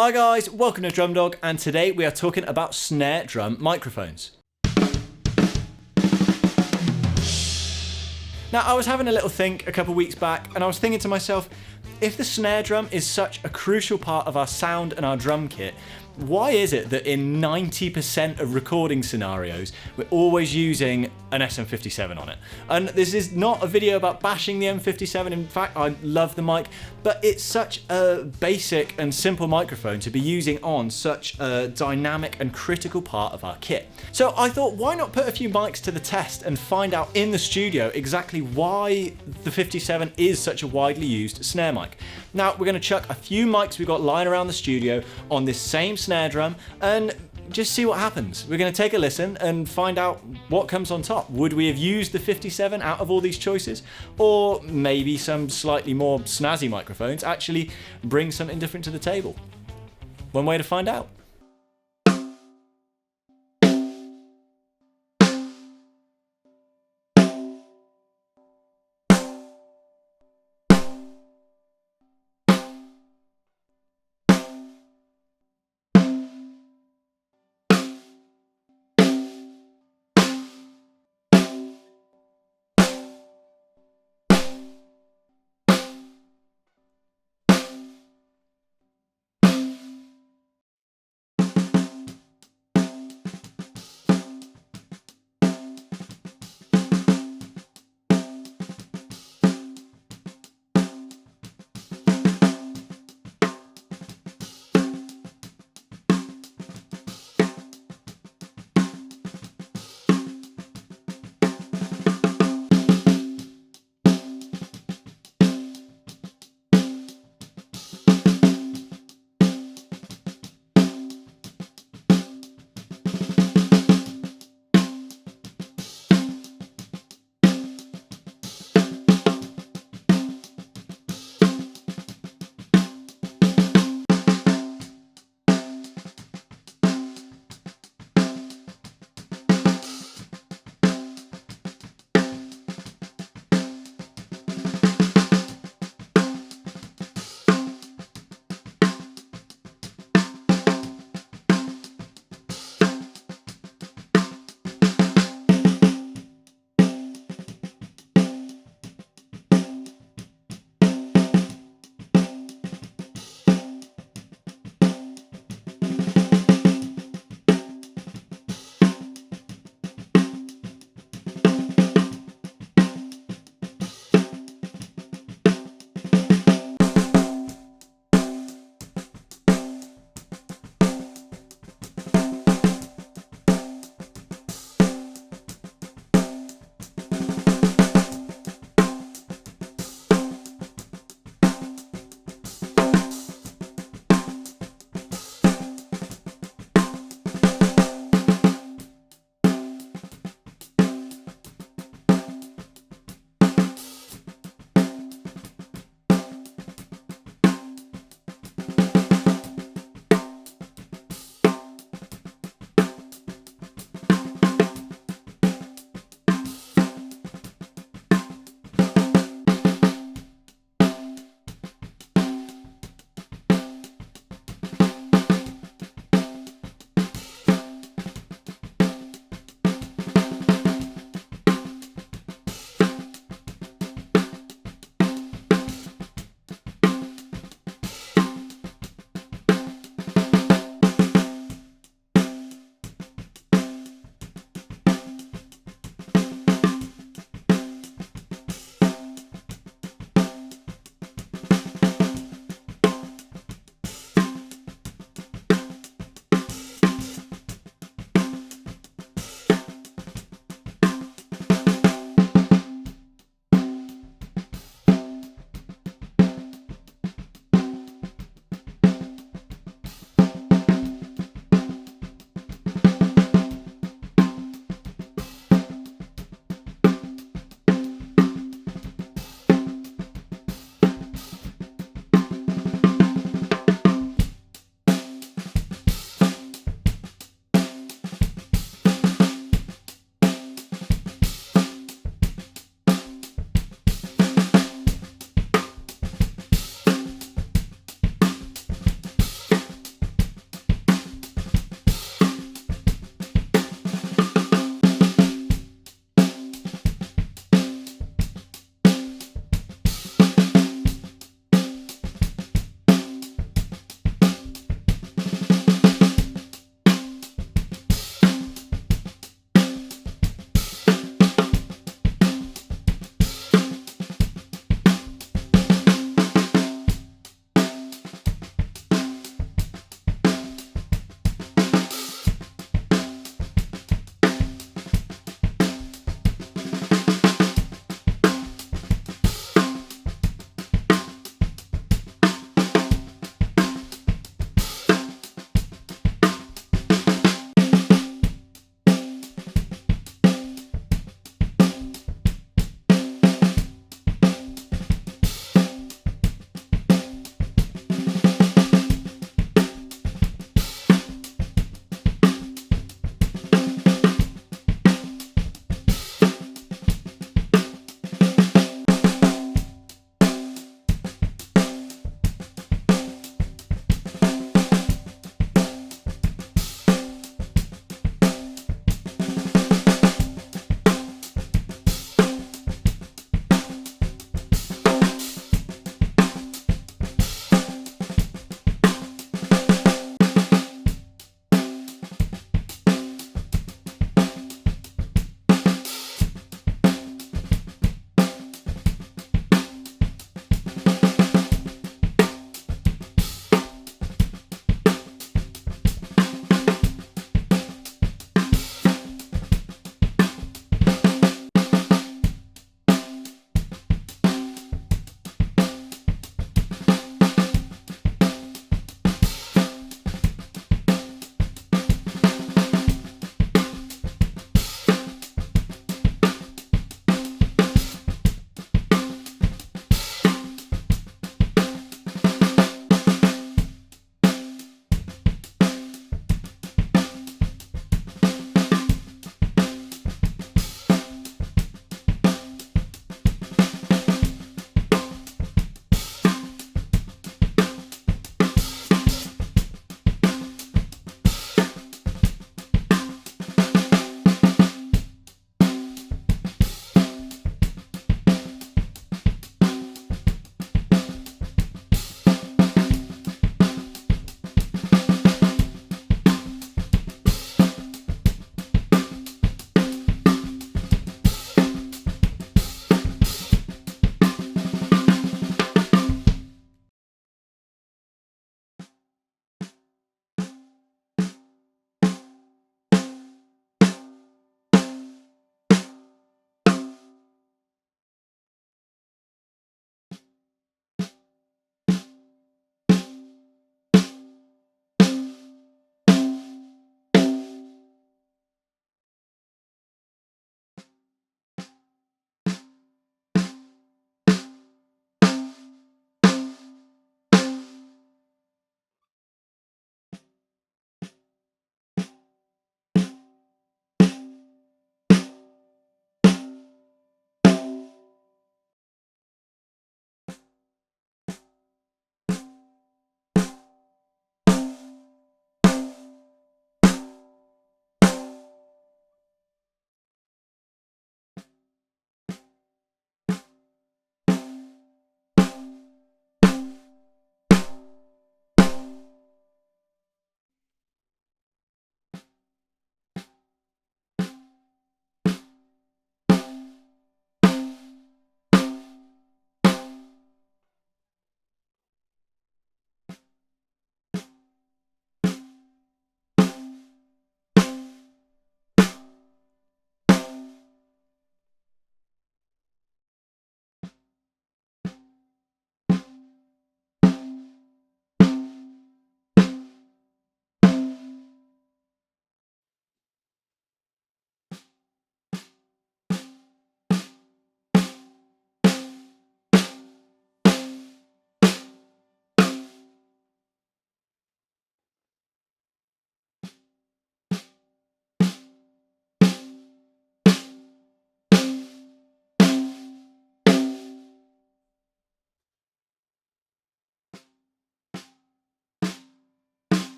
Hi guys, welcome to Drum Dog, and today we are talking about snare drum microphones. Now, I was having a little think a couple weeks back, and I was thinking to myself, if the snare drum is such a crucial part of our sound and our drum kit, why is it that in 90% of recording scenarios, we're always using an SM57 on it? And this is not a video about bashing the M57, in fact, I love the mic, but it's such a basic and simple microphone to be using on such a dynamic and critical part of our kit. So I thought, why not put a few mics to the test and find out in the studio exactly why the 57 is such a widely used snare mic. Now, we're going to chuck a few mics we've got lying around the studio on this same snare drum and just see what happens. We're going to take a listen and find out what comes on top. Would we have used the 57 out of all these choices? Or maybe some slightly more snazzy microphones actually bring something different to the table? One way to find out.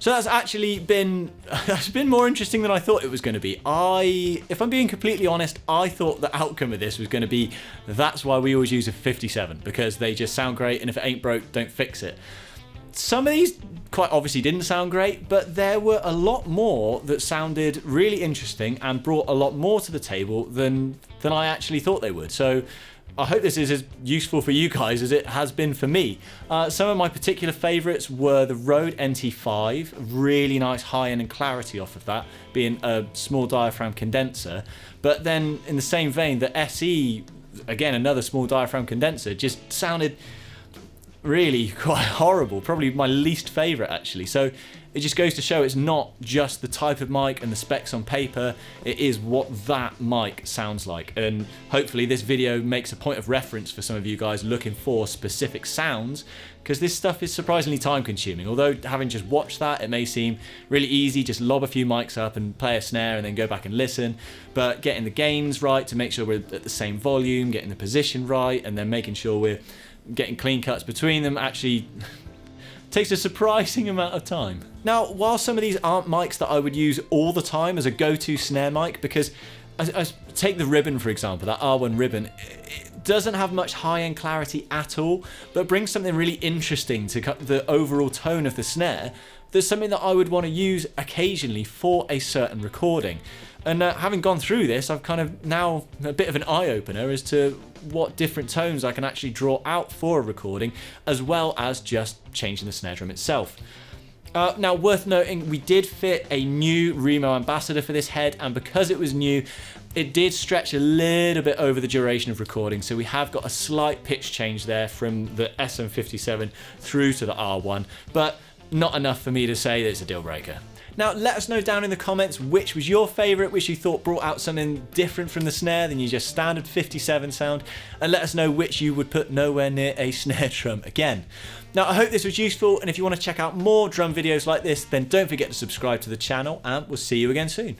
So that's actually been more interesting than I thought it was going to be. If I'm being completely honest, I thought the outcome of this was going to be, that's why we always use a 57, because they just sound great, and if it ain't broke, don't fix it. Some of these quite obviously didn't sound great, but there were a lot more that sounded really interesting and brought a lot more to the table than I actually thought they would. So I hope this is as useful for you guys as it has been for me. Some of my particular favourites were the Rode NT5, really nice high-end and clarity off of that, being a small diaphragm condenser. But then in the same vein, the SE, again another small diaphragm condenser, just sounded really quite horrible, probably my least favourite actually. So it just goes to show it's not just the type of mic and the specs on paper, it is what that mic sounds like. And hopefully this video makes a point of reference for some of you guys looking for specific sounds, because this stuff is surprisingly time consuming. Although having just watched that, it may seem really easy, just lob a few mics up and play a snare and then go back and listen. But getting the gains right to make sure we're at the same volume, getting the position right, and then making sure we're getting clean cuts between them actually takes a surprising amount of time. Now, while some of these aren't mics that I would use all the time as a go-to snare mic, because I take the Ribbon for example, that R1 Ribbon, it doesn't have much high-end clarity at all, but brings something really interesting to the overall tone of the snare. There's something that I would want to use occasionally for a certain recording. And having gone through this, I've kind of now a bit of an eye-opener as to what different tones I can actually draw out for a recording, as well as just changing the snare drum itself. Now, worth noting, we did fit a new Remo Ambassador for this head, and because it was new, it did stretch a little bit over the duration of recording, so we have got a slight pitch change there from the SM57 through to the R1, but not enough for me to say that it's a deal breaker. Now, let us know down in the comments which was your favourite, which you thought brought out something different from the snare than your just standard 57 sound, and let us know which you would put nowhere near a snare drum again. Now, I hope this was useful, and if you want to check out more drum videos like this, then don't forget to subscribe to the channel, and we'll see you again soon.